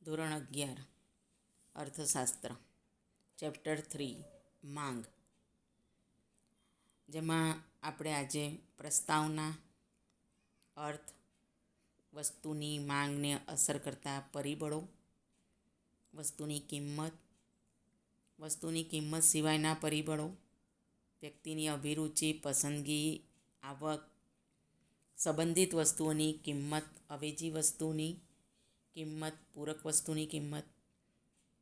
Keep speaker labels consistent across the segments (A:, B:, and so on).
A: ધોરણ 11 અર્થશાસ્ત્ર ચેપ્ટર 3 માંગ, જેમાં આપણે આજે પ્રસ્તાવના, અર્થ, વસ્તુની માંગને અસર કરતા પરિબળો, વસ્તુની કિંમત સિવાયના પરિબળો, વ્યક્તિની અભિરુચિ, પસંદગી, આવક, સંબંધિત વસ્તુઓની કિંમત, અવેજી વસ્તુની કિંમત, પૂરક વસ્તુની કિંમત,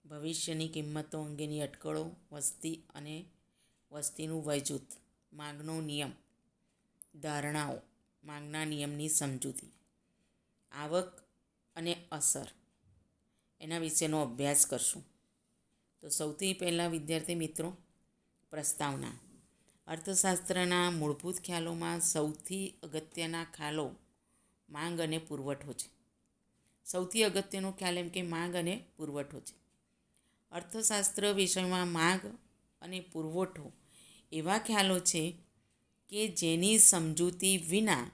A: ભવિષ્યની કિંમતો અંગેની અટકળો, વસ્તી અને વસ્તીનું વયજૂથ, માંગનો નિયમ, ધારણાઓ, માંગના નિયમની સમજૂતી, આવક અને અસર, એના વિશેનો અભ્યાસ કરશું. તો સૌથી પહેલાં વિદ્યાર્થી મિત્રો, પ્રસ્તાવના. અર્થશાસ્ત્રના મૂળભૂત ખ્યાલોમાં સૌથી અગત્યના ખ્યાલો માંગ અને પુરવઠો છે. સૌથી અગત્યનો ખ્યાલ એમ કે માંગ અને પુરવઠો છે. અર્થશાસ્ત્ર વિષયમાં માંગ અને પુરવઠો એવા ખ્યાલો છે કે જેની સમજૂતી વિના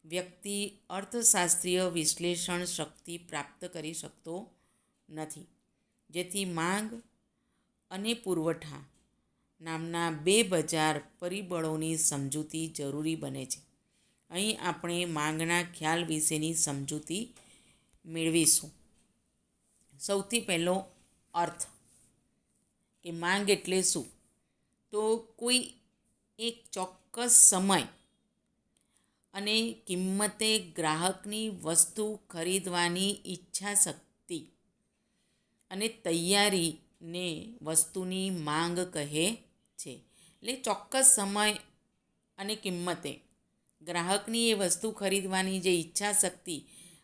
A: વ્યક્તિ અર્થશાસ્ત્રીય વિશ્લેષણ શક્તિ પ્રાપ્ત કરી શકતો નથી. જેથી માંગ અને પુરવઠા નામના બે બજાર પરિબળોની સમજૂતી જરૂરી બને છે. અહીં આપણે માંગના ખ્યાલ વિશેની સમજૂતી મેળવીશું. સૌથી પહેલો અર્થ કે માંગ એટલે શું? તો કોઈ એક ચોક્કસ સમય અને કિંમતે ગ્રાહકની વસ્તુ ખરીદવાની ઈચ્છા શક્તિ અને તૈયારીને વસ્તુની માંગ કહે છે. એટલે ચોક્કસ સમય અને કિંમતે ગ્રાહકની એ વસ્તુ ખરીદવાની જે ઈચ્છા શક્તિ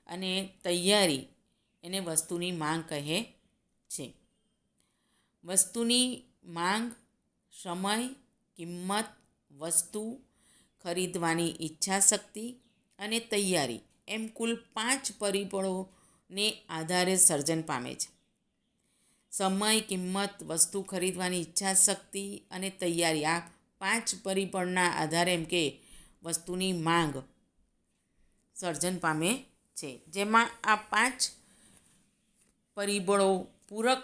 A: અને તૈયારી, એને વસ્તુની માંગ કહે છે. વસ્તુની માંગ, સમય, કિંમત, વસ્તુ ખરીદવાની ઈચ્છા શક્તિ અને તૈયારી એમ કુલ 5 પરિબળોને આધારે સર્જન પામે છે. સમય, કિંમત, વસ્તુ ખરીદવાની ઈચ્છા શક્તિ અને તૈયારી, આ 5 પરિબળના આધારે એમ કે વસ્તુની માંગ સર્જન પામે છે. જેમાં આ 5 પરિબળો પૂરક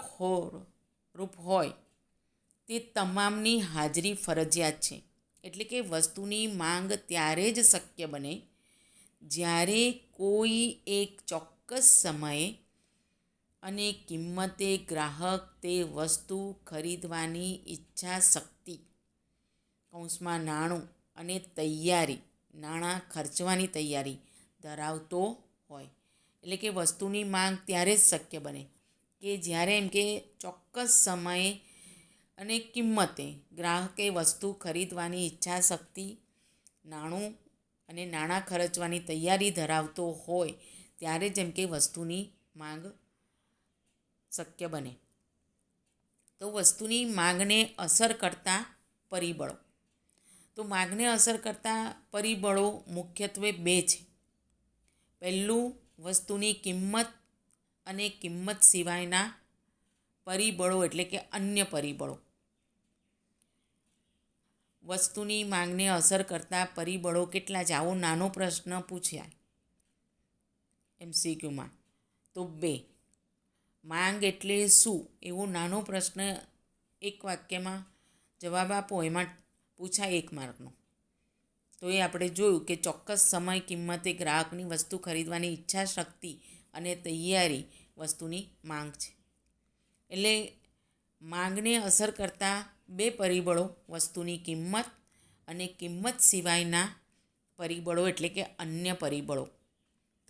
A: રૂપ હોય તે તમામની હાજરી ફરજિયાત છે. એટલે કે વસ્તુની માંગ ત્યારે જ શક્ય બને જ્યારે કોઈ એક ચોક્કસ સમયે અને કિંમતે ગ્રાહક તે વસ્તુ ખરીદવાની ઈચ્છા શક્તિ કૌંસમાં નાણું અને તૈયારી, નાણાં ખર્ચવાની તૈયારી ધરાવતો હોય. એટલે કે વસ્તુની માંગ ત્યારે જ શક્ય બને કે જ્યારે એમ કે ચોક્કસ સમયે અને કિંમતે ગ્રાહકે વસ્તુ ખરીદવાની ઈચ્છા શક્તિ, નાણું અને નાણાં ખર્ચવાની તૈયારી ધરાવતો હોય ત્યારે જ એમ કે વસ્તુની માંગ શક્ય બને. તો વસ્તુની માંગને અસર કરતા પરિબળો. તો માંગને અસર કરતા પરિબળો મુખ્યત્વે 2 છે. પહેલું વસ્તુની કિંમત અને કિંમત સિવાયના પરિબળો એટલે કે અન્ય પરિબળો. વસ્તુની માંગને અસર કરતા પરિબળો કેટલા છે? આવો નાનો પ્રશ્ન પૂછ્યા MCQમાં તો 2. માંગ એટલે શું? એવો નાનો પ્રશ્ન એક વાક્યમાં જવાબ આપો, એમાં પૂછાય 1 માર્કનો. તો એ આપણે જોયું કે ચોક્કસ સમય, કિંમતે ગ્રાહકની વસ્તુ ખરીદવાની ઈચ્છા શક્તિ અને તૈયારી વસ્તુની માંગ છે. એટલે માંગને અસર કરતા 2 પરિબળો વસ્તુની કિંમત અને કિંમત સિવાયના પરિબળો એટલે કે અન્ય પરિબળો.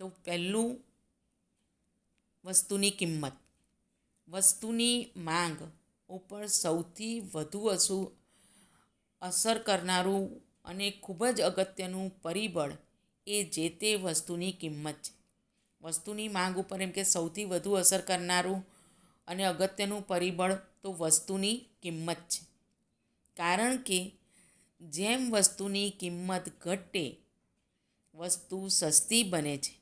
A: તો પહેલું વસ્તુની કિંમત. વસ્તુની માંગ ઉપર સૌથી વધુ અસર કરનારું અને ખૂબ જ અગત્યનું પરિબળ એ જે તે વસ્તુની કિંમત છે. વસ્તુની માંગ ઉપર એમ કે સૌથી વધુ અસર કરનારું અને અગત્યનું પરિબળ તો વસ્તુની કિંમત છે. કારણ કે જેમ વસ્તુની કિંમત ઘટે વસ્તુ સસ્તી બને છે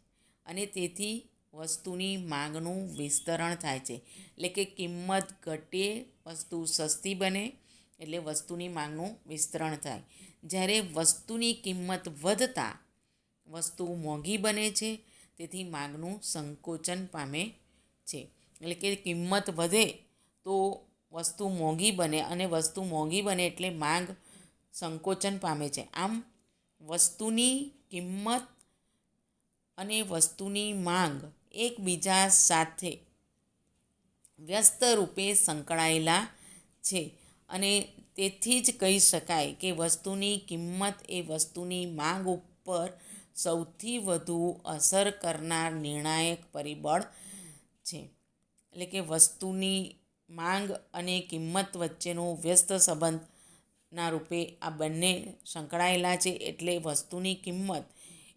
A: અને તેથી વસ્તુની માંગનું વિસ્તરણ થાય છે. એટલે કે કિંમત ઘટે, વસ્તુ સસ્તી બને એટલે વસ્તુની માંગનું વિસ્તરણ થાય. જ્યારે વસ્તુની કિંમત વધતા વસ્તુ મોંઘી બને છે, તેથી માંગનું સંકોચન પામે છે. એટલે કે કિંમત વધે તો વસ્તુ મોંઘી બને અને વસ્તુ મોંઘી બને એટલે માંગ સંકોચન પામે છે. આમ વસ્તુની કિંમત અને વસ્તુની માંગ એકબીજા સાથે વ્યસ્ત રૂપે સંકળાયેલા છે અને તેથી જ કહી શકાય કે વસ્તુની કિંમત એ વસ્તુની માંગ ઉપર સૌથી વધુ અસર કરનાર નિર્ણાયક પરિબળ છે. એટલે કે વસ્તુની માંગ અને કિંમત વચ્ચેનો વ્યસ્ત સંબંધના રૂપે આ બંને સંકળાયેલા છે. એટલે વસ્તુની કિંમત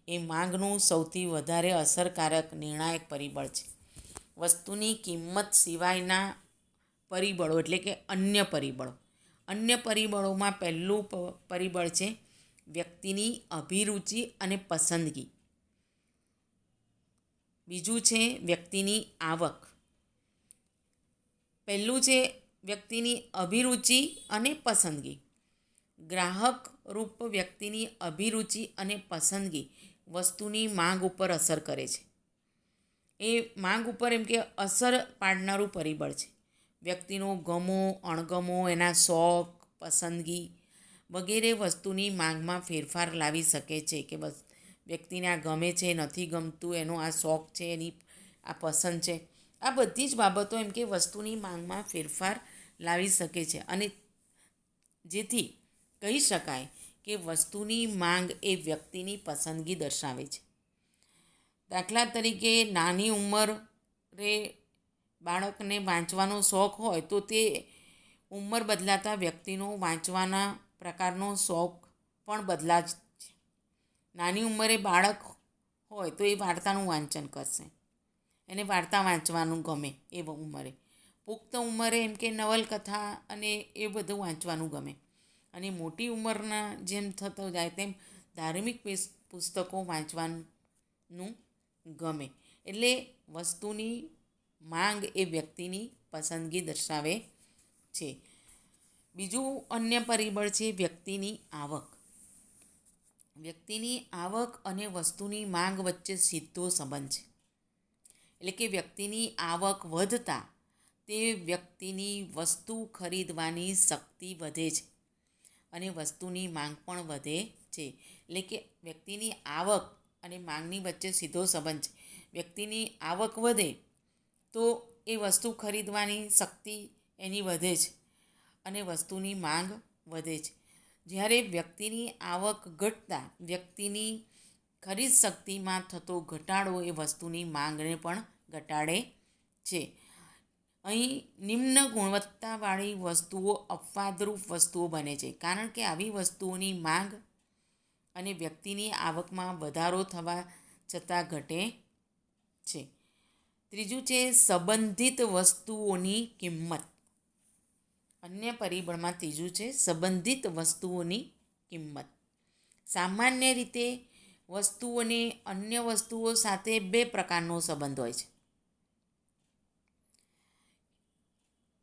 A: એ માંગનું સૌથી વધારે અસરકારક નિર્ણાયક પરિબળ છે. વસ્તુની કિંમત સિવાયના પરિબળો એટલે કે અન્ય પરિબળો. અન્ય પરિબળોમાં પહેલું પરિબળ છે વ્યક્તિની અભિરુચિ અને પસંદગી. બીજું છે વ્યક્તિની આવક. પહેલું છે વ્યક્તિની અભિરુચિ અને પસંદગી. ગ્રાહક રૂપ વ્યક્તિની અભિરુચિ અને પસંદગી વસ્તુની માંગ ઉપર અસર કરે છે. એ માંગ ઉપર એમ કે અસર પાડનારું પરિબળ છે. વ્યક્તિનો ગમો અણગમો, એના શોખ, પસંદગી વગેરે વસ્તુની માંગમાં ફેરફાર લાવી શકે છે. કે બસ વ્યક્તિને આ ગમે છે, નથી ગમતું, એનો આ શોખ છે, એની આ પસંદ છે. આ બધી જ બાબતો એમ કે વસ્તુની માંગમાં ફેરફાર લાવી શકે છે અને જેથી કહી શકાય કે વસ્તુની માંગ એ વ્યક્તિની પસંદગી દર્શાવે છે. દાખલા તરીકે નાની ઉંમરે બાળકને વાંચવાનો શોખ હોય તો તે ઉંમર બદલાતા વ્યક્તિનો વાંચવાના પ્રકારનો શોખ પણ બદલા જ છે. નાની ઉંમરે બાળક હોય તો એ વાર્તાનું વાંચન કરશે, એને વાર્તા વાંચવાનું ગમે એ ઉંમરે. પુખ્ત ઉંમરે એમ કે નવલકથા અને એ બધું વાંચવાનું ગમે અને મોટી ઉંમરના જેમ થતો જાય તેમ ધાર્મિક પુસ્તકો વાંચવાનું ગમે. એટલે વસ્તુની માંગ એ વ્યક્તિની પસંદગી દર્શાવે છે. બીજું અન્ય પરિબળ છે વ્યક્તિની આવક. વ્યક્તિની આવક અને વસ્તુની માંગ વચ્ચે સીધો સંબંધ છે. એટલે કે વ્યક્તિની આવક વધતા તે વ્યક્તિની વસ્તુ ખરીદવાની શક્તિ વધે છે અને વસ્તુની માંગ પણ વધે છે. એટલે કે વ્યક્તિની આવક અને માંગની વચ્ચે સીધો સંબંધ છે. વ્યક્તિની આવક વધે તો એ વસ્તુ ખરીદવાની શક્તિ એની વધે છે અને વસ્તુની માંગ વધે છે. જ્યારે વ્યક્તિની આવક ઘટતા વ્યક્તિની ખરીદ શક્તિમાં થતો ઘટાડો એ વસ્તુની માંગને પણ ઘટાડે છે. અહીં નિમ્ન ગુણવત્તાવાળી વસ્તુઓ અપવાદરૂપ વસ્તુઓ બને છે કારણ કે આવી વસ્તુઓની માંગ અને વ્યક્તિની આવકમાં વધારો થવા છતાં ઘટે છે. ત્રીજું છે સંબંધિત વસ્તુઓની કિંમત. અન્ય પરિબળમાં ત્રીજું છે સંબંધિત વસ્તુઓની કિંમત. સામાન્ય રીતે વસ્તુઓને અન્ય વસ્તુઓ સાથે બે પ્રકારનો સંબંધ હોય છે.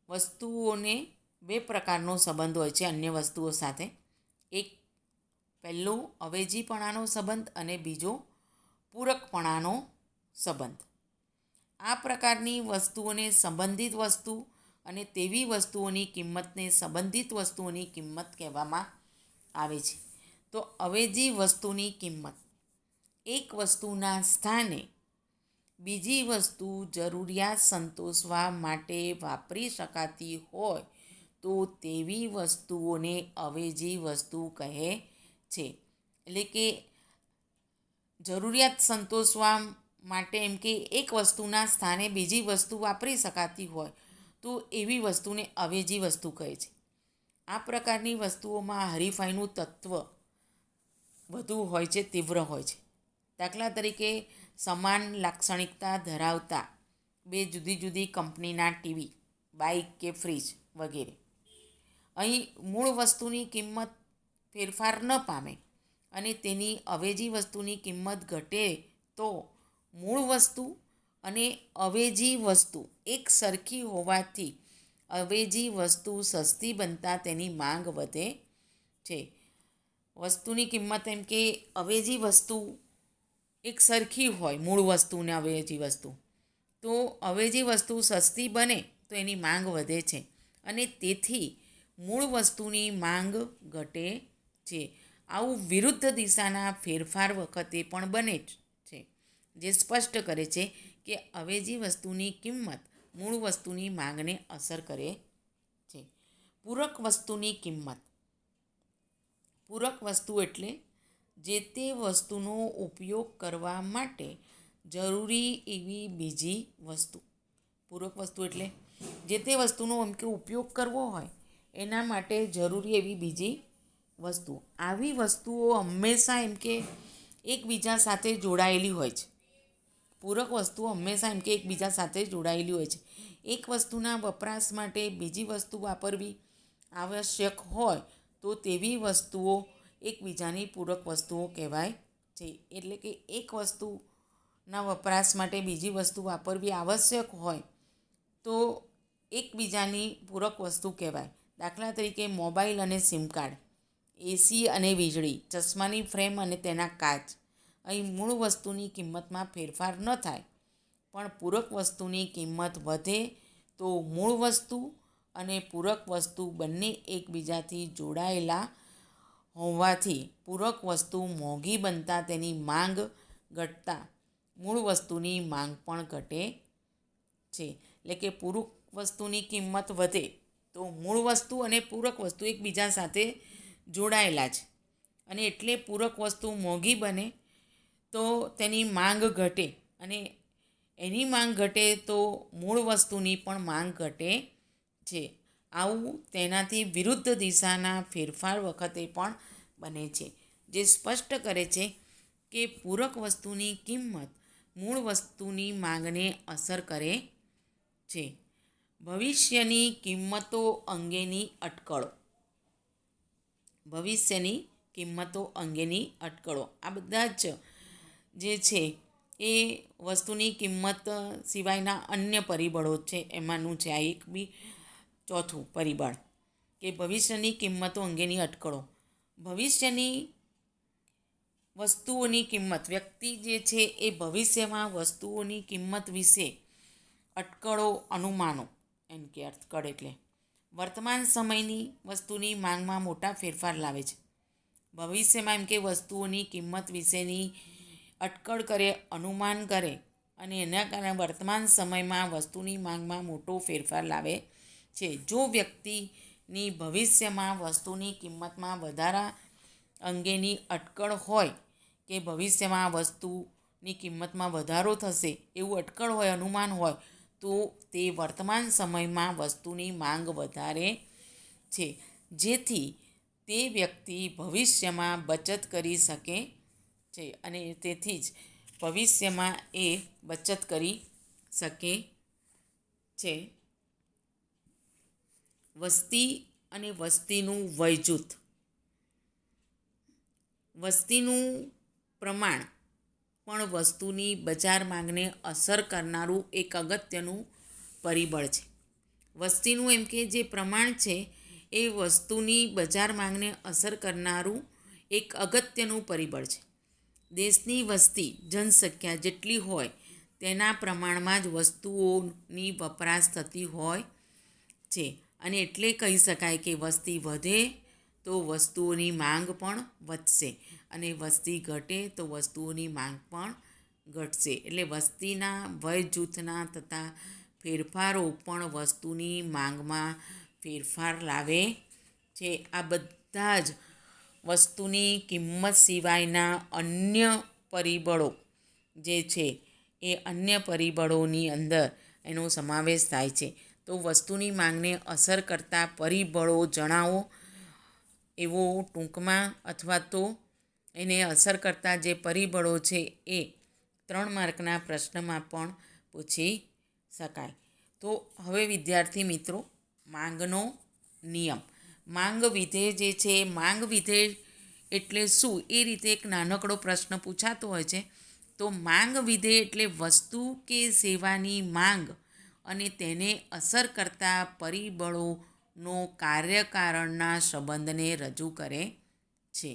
A: વસ્તુઓને બે પ્રકારનો સંબંધ હોય છે અન્ય વસ્તુઓ સાથે. એક પહેલો અવેજીપણાનો સંબંધ અને બીજો પૂરકપણાનો સંબંધ. આ પ્રકારની વસ્તુઓને સંબંધિત વસ્તુ અને તેવી વસ્તુઓની કિંમતને સંબંધિત વસ્તુઓની કિંમત કહેવામાં આવે છે. તો અવેજી વસ્તુની કિંમત. એક વસ્તુના સ્થાને બીજી વસ્તુ જરૂરિયાત સંતોષવા માટે વાપરી શકાતી હોય તો તેવી વસ્તુઓને અવેજી વસ્તુ કહે છે. એટલે કે જરૂરિયાત સંતોષવા માટે એમ કે એક વસ્તુના સ્થાને બીજી વસ્તુ વાપરી શકાતી હોય તો એવી વસ્તુને અવેજી વસ્તુ કહે છે. આ પ્રકારની વસ્તુઓમાં હરીફાઈનું તત્વ વધુ હોય છે, તીવ્ર હોય છે. દાખલા તરીકે સમાન લાક્ષણિકતા ધરાવતા બે જુદી જુદી કંપનીના ટીવી, બાઇક કે ફ્રીજ વગેરે. અહીં મૂળ વસ્તુની કિંમત ફેરફાર ન પામે અને તેની અવેજી વસ્તુની કિંમત ઘટે તો મૂળ વસ્તુ અને અવેજી વસ્તુ એક સરખી હોવાથી અવેજી વસ્તુ સસ્તી બનતા તેની માંગ વધે છે. વસ્તુની કિંમત એમ કે અવેજી વસ્તુ એક સરખી હોય મૂળ વસ્તુ ને અવેજી વસ્તુ તો અવેજી વસ્તુ સસ્તી બને તો એની માંગ વધે છે અને તેથી મૂળ વસ્તુની માંગ ઘટે છે. આવું વિરુદ્ધ દિશાના ફેરફાર વખતે પણ બને છે, જે સ્પષ્ટ કરે છે કે અવેજી વસ્તુની કિંમત મૂળ વસ્તુની માંગને અસર કરે છે. પૂરક વસ્તુની કિંમત. પૂરક વસ્તુ એટલે જે તે વસ્તુનો ઉપયોગ કરવા માટે જરૂરી એવી બીજી વસ્તુ. પૂરક વસ્તુ એટલે જે તે વસ્તુનો એમ કે ઉપયોગ કરવો હોય એના માટે જરૂરી એવી બીજી વસ્તુ. આવી વસ્તુઓ હંમેશા એમ કે એકબીજા સાથે જોડાયેલી હોય છે. પૂરક વસ્તુઓ હંમેશા એમ કે એકબીજા સાથે જોડાયેલી હોય છે. એક વસ્તુના વપરાશ માટે બીજી વસ્તુ વાપરવી આવશ્યક હોય તો તેવી વસ્તુઓ એકબીજાની પૂરક વસ્તુઓ કહેવાય છે. એટલે કે એક વસ્તુના વપરાશ માટે બીજી વસ્તુ વાપરવી આવશ્યક હોય તો એકબીજાની પૂરક વસ્તુ કહેવાય. દાખલા તરીકે મોબાઈલ અને સિમ કાર્ડ, એસી અને વીજળી, ચશ્માની ફ્રેમ અને તેના કાચ. અહીં મૂળ વસ્તુની કિંમતમાં ફેરફાર ન થાય, પણ પૂરક વસ્તુની કિંમત વધે તો મૂળ વસ્તુ અને પૂરક વસ્તુ બંને એકબીજાથી જોડાયેલા હોવાથી પૂરક વસ્તુ મોંઘી બનતા તેની માંગ ઘટતા મૂળ વસ્તુની માંગ પણ ઘટે છે. એટલે કે પૂરક વસ્તુની કિંમત વધે તો મૂળ વસ્તુ અને પૂરક વસ્તુ એકબીજા સાથે જોડાયેલા છે અને એટલે પૂરક વસ્તુ મોંઘી બને તો તેની માંગ ઘટે અને એની માંગ ઘટે તો મૂળ વસ્તુની પણ માંગ ઘટે છે. આવું તેનાથી વિરુદ્ધ દિશાના ફેરફાર વખતે પણ બને છે, જે સ્પષ્ટ કરે છે કે પૂરક વસ્તુની કિંમત મૂળ વસ્તુની માંગને અસર કરે છે. ભવિષ્યની કિંમતો અંગેની અટકળો. ભવિષ્યની કિંમતો અંગેની અટકળો. આ બધા જ જે છે એ વસ્તુની કિંમત સિવાયના અન્ય પરિબળો છે, એમાંનું છે આ એક બી ચોથું પરિબળ કે ભવિષ્યની કિંમતો અંગેની અટકળો. ભવિષ્યની વસ્તુઓની કિંમત. વ્યક્તિ જે છે એ ભવિષ્યમાં વસ્તુઓની કિંમત વિશે અટકળો, અનુમાનો એમ કે અટકળ એટલે વર્તમાન સમયની વસ્તુની માંગમાં મોટા ફેરફાર લાવે છે. ભવિષ્યમાં એમ કે વસ્તુઓની કિંમત વિશેની અટકળ કરે, અનુમાન કરે અને એના કારણે વર્તમાન સમયમાં વસ્તુની માંગમાં મોટો ફેરફાર લાવે છે. જો વ્યક્તિની ભવિષ્યમાં વસ્તુની કિંમતમાં વધારા અંગેની અટકળ હોય કે ભવિષ્યમાં વસ્તુની કિંમતમાં વધારો થશે એવું અટકળ હોય, અનુમાન હોય તો તે વર્તમાન સમયમાં વસ્તુની માંગ વધારે છે, જેથી તે વ્યક્તિ ભવિષ્યમાં બચત કરી શકે છે અને તેથી જ ભવિષ્યમાં એ બચત કરી શકે છે. વસ્તી અને વસ્તીનું વય જૂથ. વસ્તીનું પ્રમાણ પણ વસ્તુની બજાર માંગને અસર કરનારું એક અગત્યનું પરિબળ છે. વસ્તીનું એમ કે જે પ્રમાણ છે એ વસ્તુની બજાર માંગને અસર કરનારું એક અગત્યનું પરિબળ છે. દેશની વસ્તી, જનસંખ્યા જેટલી હોય તેના પ્રમાણમાં જ વસ્તુઓની વપરાશ થતી હોય છે અને એટલે કહી શકાય કે વસ્તી વધે તો વસ્તુઓની માંગ પણ વધશે અને વસ્તી ઘટે તો વસ્તુઓની માંગ પણ ઘટશે. એટલે વસ્તીના વય જૂથના થતા ફેરફારો પણ વસ્તુની માંગમાં ફેરફાર લાવે છે. આ બધા જ વસ્તુની કિંમત સિવાયના અન્ય પરિબળો જે છે એ અન્ય પરિબળોની અંદર એનો સમાવેશ થાય છે. તો વસ્તુની માંગને અસર કરતા પરિબળો જણાવો એવો ટૂંકમાં અથવા તો એને અસર કરતા જે પરિબળો છે એ 3 માર્કના પ્રશ્નમાં પણ પૂછી શકાય. તો હવે વિદ્યાર્થી મિત્રો, માંગનો નિયમ. માંગ વિધેય જે છે, માંગ વિધેય એટલે શું એ રીતે એક નાનકડો પ્રશ્ન પૂછાતો હોય છે. તો માંગ વિધેય એટલે વસ્તુ કે સેવાની માંગ અને તેને અસર કરતા પરિબળોનો કાર્યકારણના સંબંધને રજૂ કરે છે.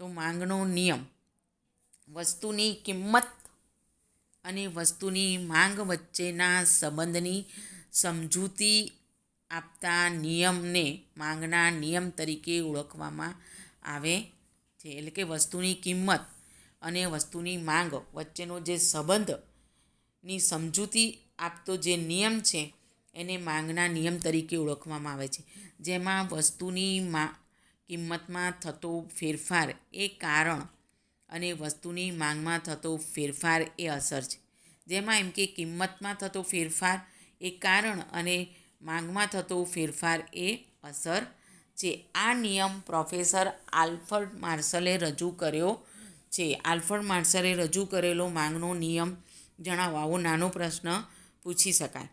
A: તો માંગનો નિયમ. વસ્તુની કિંમત અને વસ્તુની માંગ વચ્ચેના સંબંધની સમજૂતી આપતા નિયમને માંગના નિયમ તરીકે ઓળખવામાં આવે છે. એટલે કે વસ્તુની કિંમત અને વસ્તુની માંગ વચ્ચેનો જે સંબંધની સમજૂતી આપતો જે નિયમ છે એને માંગના નિયમ તરીકે ઓળખવામાં આવે છે. જેમાં વસ્તુની કિંમતમાં થતો ફેરફાર એ કારણ અને વસ્તુની માંગમાં થતો ફેરફાર એ અસર છે. જેમાં એમ કે કિંમતમાં થતો ફેરફાર એ કારણ અને માંગમાં થતો ફેરફાર એ અસર છે. આ નિયમ પ્રોફેસર આલ્ફર્ડ માર્શલે રજૂ કર્યો છે. આલ્ફર્ડ માર્શલે રજૂ કરેલો માંગનો નિયમ જણાવો, આવો નાનો પ્રશ્ન પૂછી શકાય.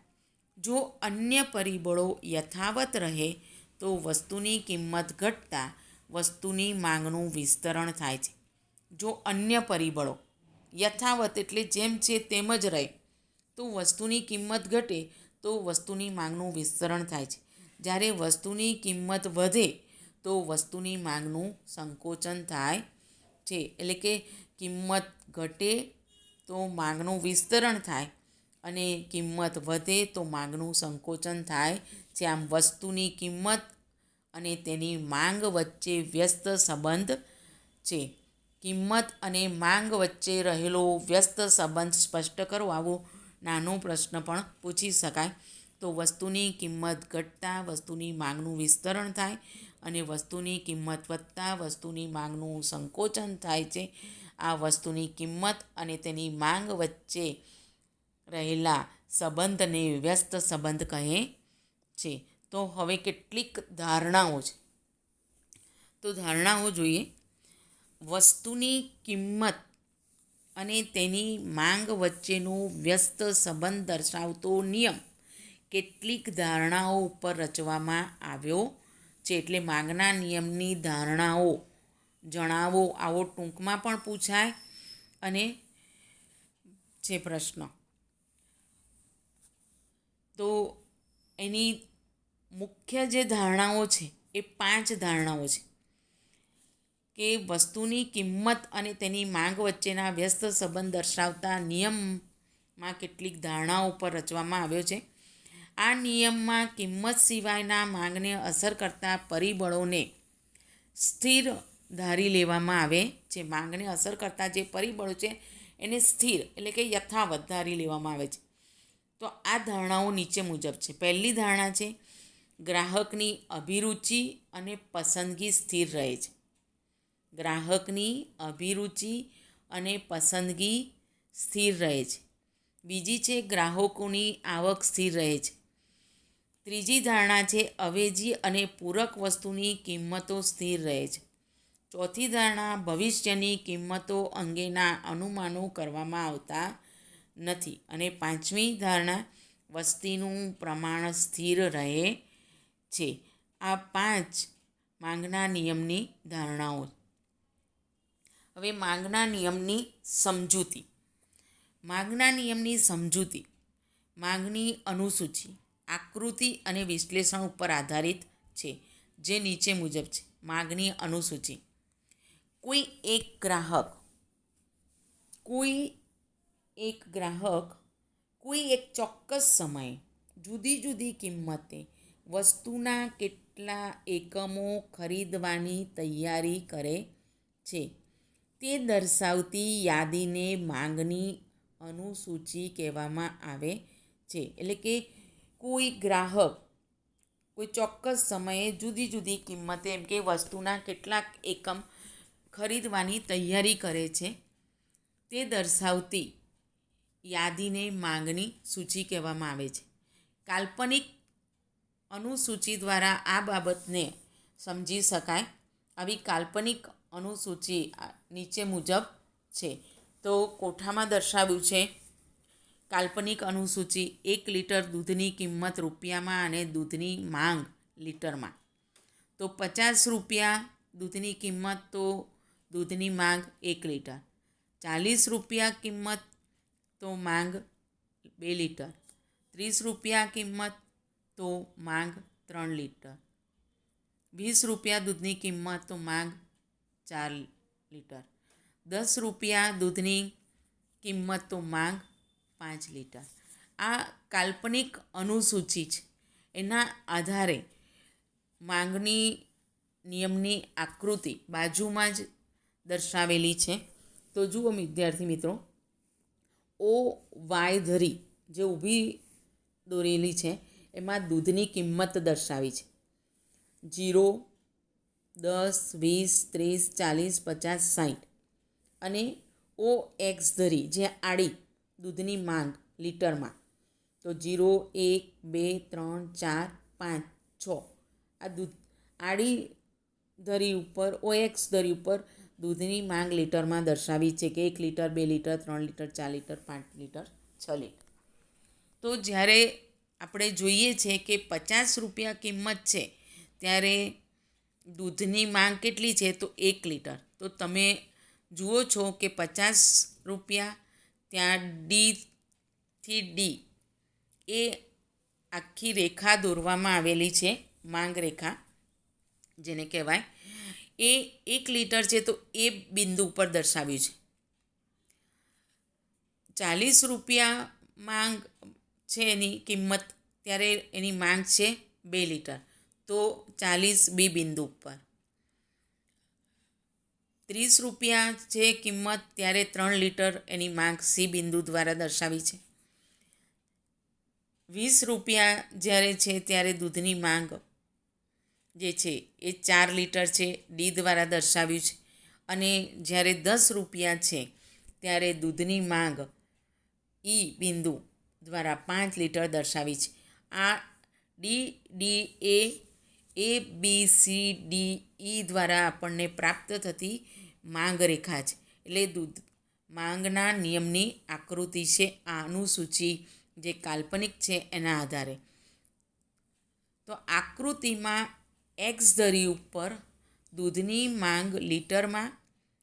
A: જો અન્ય પરિબળો યથાવત રહે તો વસ્તુની કિંમત ઘટતા વસ્તુની માંગનું વિસ્તરણ થાય છે. જો અન્ય પરિબળો યથાવત એટલે જેમ છે તેમ જ રહે તો વસ્તુની કિંમત ઘટે તો વસ્તુની માંગનું વિસ્તરણ થાય છે. જ્યારે વસ્તુની કિંમત વધે તો વસ્તુની માંગનું સંકોચન થાય છે. એટલે કે કિંમત ઘટે તો માંગનું વિસ્તરણ થાય અને કિંમત વધે તો માંગનું સંકોચન થાય છે. આમ વસ્તુની કિંમત અને તેની માંગ વચ્ચે વ્યસ્ત સંબંધ છે. કિંમત અને માંગ વચ્ચે રહેલો વ્યસ્ત સંબંધ સ્પષ્ટ કરો, આવો નાનો પ્રશ્ન પણ પૂછી શકાય. તો વસ્તુની કિંમત ઘટતા વસ્તુની માંગનું વિસ્તરણ થાય અને વસ્તુની કિંમત વધતા વસ્તુની માંગનું સંકોચન થાય છે. આ વસ્તુની કિંમત અને તેની માંગ વચ્ચે રહેલા સંબંધને વ્યસ્ત સંબંધ કહે છે. તો હવે કેટલીક ધારણાઓ છે, તો ધારણાઓ જોઈએ. વસ્તુની કિંમત અને તેની માંગ વચ્ચેનો વ્યસ્ત સંબંધ દર્શાવતો નિયમ કેટલીક ધારણાઓ ઉપર રચવામાં આવ્યો છે. એટલે માંગના નિયમની ધારણાઓ જણાવો, આવો ટૂંકમાં પણ પૂછાય અને છે પ્રશ્ન. તો એની મુખ્ય જે ધારણાઓ છે એ 5 ધારણાઓ છે કે વસ્તુની કિંમત અને તેની માંગ વચ્ચેના વ્યસ્ત સંબંધ દર્શાવતા નિયમમાં કેટલીક ધારણાઓ પર રચવામાં આવ્યો છે. આ નિયમમાં કિંમત સિવાયના માંગને અસર કરતા પરિબળોને સ્થિર ધારી લેવામાં આવે છે. માંગને અસર કરતા જે પરિબળો છે એને સ્થિર એટલે કે યથાવત ધારી લેવામાં આવે છે. તો આ ધારણાઓ નીચે મુજબ છે. પહેલી ધારણા છે ગ્રાહકની અભિરુચિ અને પસંદગી સ્થિર રહે છે. ગ્રાહકની અભિરુચિ અને પસંદગી સ્થિર રહે છે. બીજી છે ગ્રાહકોની આવક સ્થિર રહે છે. ત્રીજી ધારણા છે અવેજી અને પૂરક વસ્તુની કિંમતો સ્થિર રહે છે. ચોથી ધારણા ભવિષ્યની કિંમતો અંગેના અનુમાનો કરવામાં આવતા નથી. અને પાંચમી ધારણા વસ્તીનું પ્રમાણ સ્થિર રહે છે. આ 5 માંગના નિયમની ધારણાઓ. હવે માંગના નિયમની સમજૂતી. માંગના નિયમની સમજૂતી માંગની અનુસૂચિ, આકૃતિ અને વિશ્લેષણ ઉપર આધારિત છે, જે નીચે મુજબ છે. માંગની અનુસૂચિ. કોઈ એક ગ્રાહક કોઈ એક ચોક્કસ સમયે જુદી જુદી કિંમતે વસ્તુના કેટલા એકમો ખરીદવાની તૈયારી કરે છે તે દર્શાવતી યાદીને માંગની અનુસૂચિ કહેવામાં આવે છે. એટલે કે કોઈ ગ્રાહક કોઈ ચોક્કસ સમયે જુદી જુદી કિંમતે એમ કે વસ્તુના કેટલાક એકમ ખરીદવાની તૈયારી કરે છે તે દર્શાવતી યાદીને માંગની સૂચિ કહેવામાં આવે છે. કાલ્પનિક અનુસૂચિ દ્વારા આ બાબતને સમજી શકાય. આવી કાલ્પનિક અનુસૂચિ નીચે મુજબ છે. તો કોઠામાં દર્શાવ્યું છે કાલ્પનિક અનુસૂચિ. 1 લીટર દૂધની કિંમત રૂપિયામાં અને દૂધની માંગ લીટરમાં. તો 50 રૂપિયા દૂધની કિંમત, તો દૂધની માંગ 1 લીટર. 40 રૂપિયા કિંમત તો માંગ 2 લીટર. 30 રૂપિયા કિંમત તો માંગ 3 લીટર. 20 રૂપિયા દૂધની કિંમત તો માંગ 4 લીટર. 10 રૂપિયા દૂધની કિંમત તો માંગ 5 લીટર. આ કાલ્પનિક અનુસૂચિ છે. એના આધારે માંગની નિયમની આકૃતિ બાજુમાં જ દર્શાવેલી છે. તો જુઓ વિદ્યાર્થી મિત્રો, ઓ વાય ધરી જે ઊભી દોરેલી છે એમાં દૂધની કિંમત દર્શાવી છે. 0, 10, 20, 30, 40, 50, 60. અને ઓ એક્સ ધરી જે આડી દૂધની માંગ લીટરમાં, તો 0, 1, 2, 3, 4, 5, 6. આ દૂધ આડી ધરી ઉપર ઓ એક્સ ધરી ઉપર દૂધની માંગ લીટરમાં દર્શાવી છે કે 1 litre, 2 litre, 3 litre, 4 litre, 5 litre, 6 litre. તો જ્યારે આપણે જોઈએ છે કે 50 રૂપિયા કિંમત છે ત્યારે દૂધની માંગ કેટલી છે? તો 1 લીટર. તો તમે જુઓ છો કે 50 રૂપિયા ત્યાં ડીથી ડી એ આખી રેખા દોરવામાં આવેલી છે, માંગ રેખા જેને કહેવાય. એ 1 લીટર છે તો એ બિંદુ ઉપર દર્શાવ્યું છે. 40 રૂપિયા માંગ છે એની કિંમત, ત્યારે એની માંગ છે 2 લીટર, તો 40 બી બિંદુ ઉપર. 30 રૂપિયા છે કિંમત, ત્યારે 3 લીટર એની માંગ સી બિંદુ દ્વારા દર્શાવી છે. 20 રૂપિયા જ્યારે છે ત્યારે દૂધની માંગ જે છે એ 4 લીટર છે, ડી દ્વારા દર્શાવ્યું છે. અને જ્યારે 10 રૂપિયા છે ત્યારે દૂધની માંગ ઈ બિંદુ દ્વારા 5 લીટર દર્શાવી છે. આ ડી એ બી સી ડી ઈ દ્વારા આપણને પ્રાપ્ત થતી માંગ રેખા છે. એટલે દૂધ માંગના નિયમની આકૃતિ છે આ અનુસૂચિ જે કાલ્પનિક છે એના આધારે. તો આકૃતિમાં એક્સ ધરી ઉપર દૂધની માંગ લીટરમાં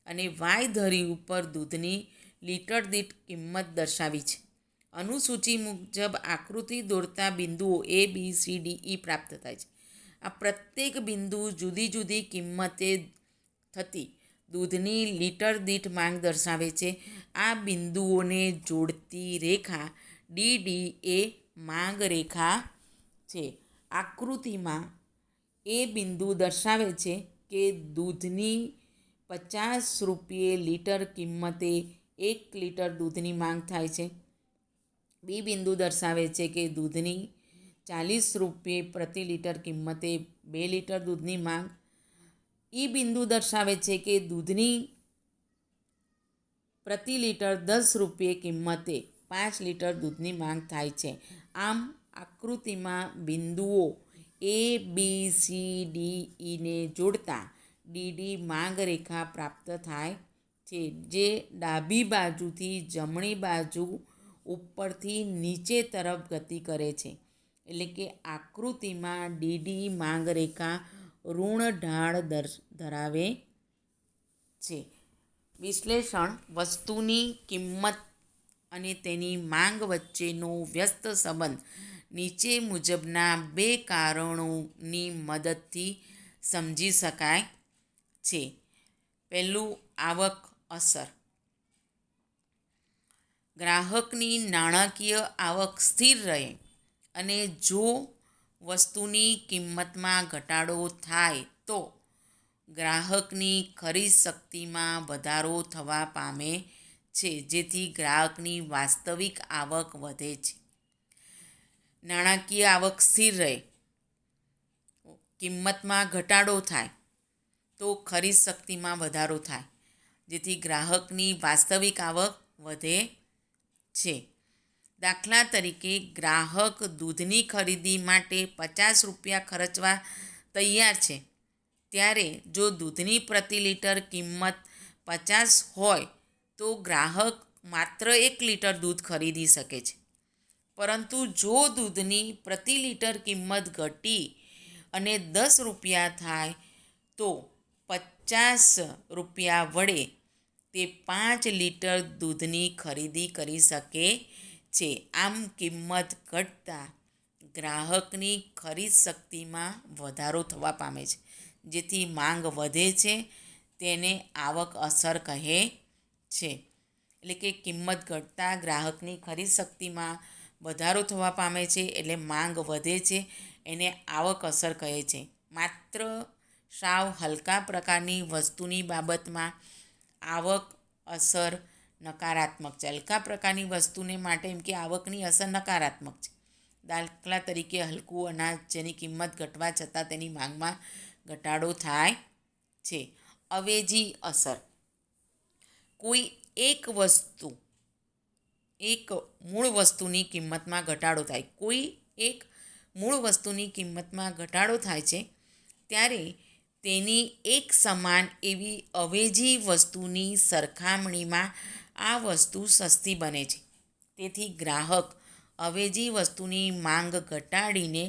A: અને વાય ધરી ઉપર દૂધની લીટર દીઠ કિંમત દર્શાવી છે. અનુસૂચિ મુજબ આકૃતિ દોરતા બિંદુઓ એ બી સી ડી ઈ પ્રાપ્ત થાય છે. આ પ્રત્યેક બિંદુ જુદી જુદી કિંમતે થતી દૂધની લીટર દીઠ માંગ દર્શાવે છે. આ બિંદુઓને જોડતી રેખા ડી એ માંગ રેખા છે. આકૃતિમાં એ બિંદુ દર્શાવે છે કે દૂધની 50 રૂપિયે લીટર કિંમતે 1 લીટર દૂધની માંગ થાય છે. બી બિંદુ દર્શાવે છે કે દૂધની 40 રૂપિયે પ્રતિ લીટર કિંમતે 2 લીટર દૂધની માંગ. ઈ બિંદુ દર્શાવે છે કે દૂધની પ્રતિ લીટર 10 રૂપિયે કિંમતે 5 લીટર દૂધની માંગ થાય છે. આમ આકૃતિમાં બિંદુઓ એ બી સી ડી ઈને જોડતા ડી માંગ રેખા પ્રાપ્ત થાય છે, જે ડાબી બાજુથી જમણી બાજુ ઉપરથી નીચે તરફ ગતિ કરે છે. એટલે કે આકૃતિમાં ડી માંગ રેખા ઋણ ઢાળ ધરાવે છે. વિશ્લેષણ: વસ્તુની કિંમત અને તેની માંગ વચ્ચેનો વ્યસ્ત સંબંધ નીચે મુજબના 2 કારણોની મદદથી સમજી શકાય છે. પહેલું, આવક અસર. ગ્રાહકની નાણાકીય આવક સ્થિર રહે અને જો વસ્તુની કિંમતમાં ઘટાડો થાય તો ગ્રાહકની ખરીદ શક્તિમાં વધારો થવા પામે છે, જેથી ગ્રાહકની વાસ્તવિક આવક વધે છે. નાણાકીય આવક સ્થિર રહે, કિંમતમાં ઘટાડો થાય તો ખરીદ શક્તિમાં વધારો થાય, જેથી ગ્રાહકની વાસ્તવિક આવક વધે છે. દાખલા તરીકે, ગ્રાહક દૂધની ખરીદી માટે 50 રૂપિયા ખર્ચવા તૈયાર છે, ત્યારે જો દૂધની પ્રતિ લીટર કિંમત 50 હોય તો ગ્રાહક માત્ર 1 લીટર દૂધ ખરીદી શકે છે. પરંતુ જો દૂધની પ્રતિ લીટર કિંમત ઘટી અને 10 રૂપિયા થાય તો 50 રૂપિયા વડે તે 5 લીટર દૂધની ખરીદી કરી શકે છે. આમ કિંમત ઘટતા ગ્રાહકની ખરીદ શક્તિમાં વધારો થવા પામે છે, જેથી માંગ વધે છે. તેને આવક અસર કહે છે. એટલે કે કિંમત ઘટતા ગ્રાહકની ખરીદ શક્તિમાં વધારો થવા પામે છે, એટલે માંગ વધે છે. એને આવક અસર કહે છે. માત્ર સાવ હલકા પ્રકારની વસ્તુની બાબતમાં આવક અસર નકારાત્મક છે. હલકા પ્રકારની વસ્તુને માટે એમ કે આવકની અસર નકારાત્મક છે. દાખલા તરીકે હલકું અનાજ જેની કિંમત ઘટવા છતાં તેની માંગમાં ઘટાડો થાય છે. અવેજી અસર, કોઈ એક મૂળ વસ્તુની કિંમતમાં ઘટાડો થાય, કોઈ એક મૂળ વસ્તુની કિંમતમાં ઘટાડો થાય છે ત્યારે તેની એક સમાન એવી અવેજી વસ્તુની સરખામણીમાં આ વસ્તુ સસ્તી બને છે. તેથી ગ્રાહક અવેજી વસ્તુની માંગ ઘટાડીને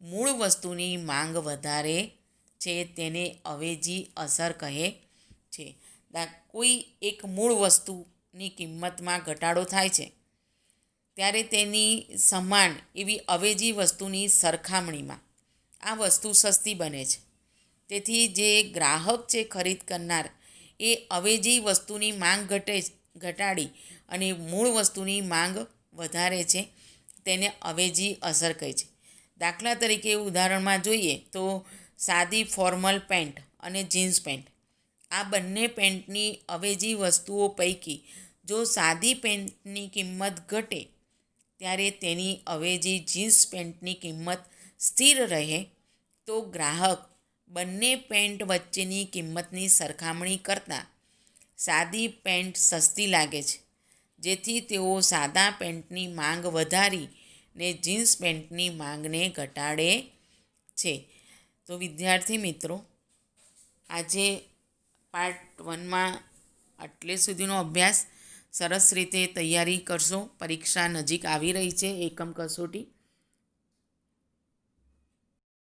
A: મૂળ વસ્તુની માંગ વધારે છે. તેને અવેજી અસર કહે છે. કોઈ એક મૂળ વસ્તુની કિંમતમાં ઘટાડો થાય છે ત્યારે તેની સમાન એવી અવેજી વસ્તુની સરખામણીમાં આ વસ્તુ સસ્તી બને છે. તેથી જે ગ્રાહક છે ખરીદ કરનાર, એ અવેજી વસ્તુની માંગ ઘટાડી અને મૂળ વસ્તુની માંગ વધારે છે, તેને અવેજી અસર કહે છે. દાખલા તરીકે ઉદાહરણમાં જોઈએ તો સાદી ફોર્મલ પેન્ટ અને જીન્સ પેન્ટ, આ બંને પેન્ટની અવેજી વસ્તુઓ પૈકી જો સાદી પેન્ટની કિંમત ઘટે ત્યારે તેની અવેજી જીન્સ પેન્ટની કિંમત સ્થિર રહે તો ગ્રાહક બંને પેન્ટ વચ્ચેની કિંમતની સરખામણી કરતાં સાદી પેન્ટ સસ્તી લાગે છે, જેથી તેઓ સાદા પેન્ટની માંગ વધારીને જીન્સ પેન્ટની માંગને ઘટાડે છે. તો વિદ્યાર્થી મિત્રો, આજે પાર્ટ 1માં આટલે સુધીનો અભ્યાસ સરસ રીતે તૈયારી કરશો. પરીક્ષા નજીક આવી રહી છે, એકમ કસોટી.